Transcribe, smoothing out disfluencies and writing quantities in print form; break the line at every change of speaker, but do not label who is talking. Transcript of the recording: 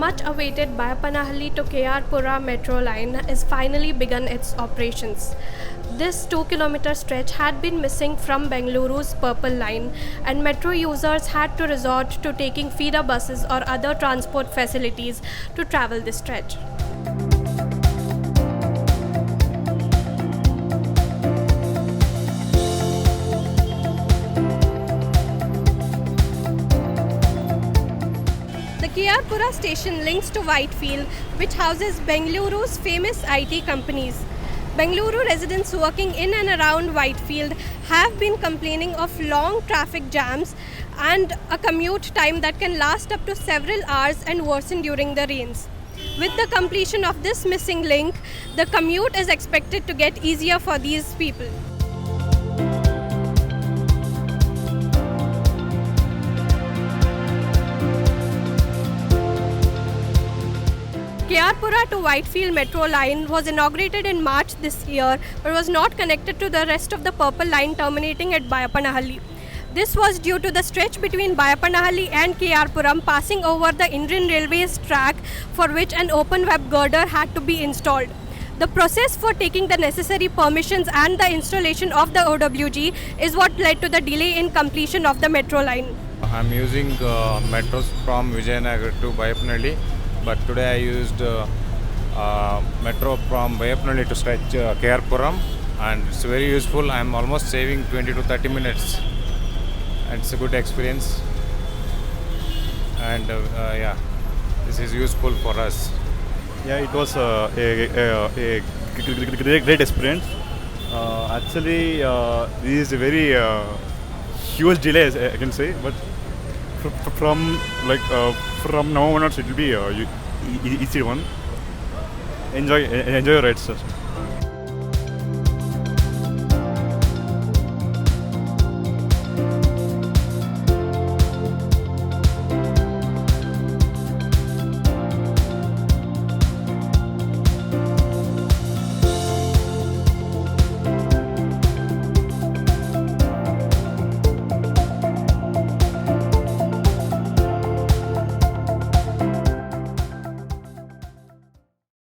much awaited Bayapanahalli to K.R.Pura metro line has finally begun its operations. This 2-kilometer stretch had been missing from Bengaluru's Purple Line, and metro users had to resort to taking feeder buses or other transport facilities to travel this stretch. The K.R.Pura station links to Whitefield, which houses Bengaluru's famous IT companies. Bengaluru residents working in and around Whitefield have been complaining of long traffic jams and a commute time that can last up to several hours and worsen during the rains. With the completion of this missing link, the commute is expected to get easier for these people. K.R.Pura to Whitefield metro line was inaugurated in March this year, but was not connected to the rest of the Purple Line terminating at Bayapanahalli. This was due to the stretch between Bayapanahalli and K.R.Puram passing over the Indian Railways track, for which an open web girder had to be installed. The process for taking the necessary permissions and the installation of the OWG is what led to the delay in completion of the metro line.
I'm using metros from Vijayanagar to Bayapanahalli. But today I used metro from Whitefield to stretch K.R.Puram, and it's very useful. I'm almost saving 20 to 30 minutes. And it's a good experience, and this is useful for us.
Yeah, it was a great experience. Actually, this is a very huge delay, I can say, but from now onwards it will be easy one. Enjoy your rides, sir.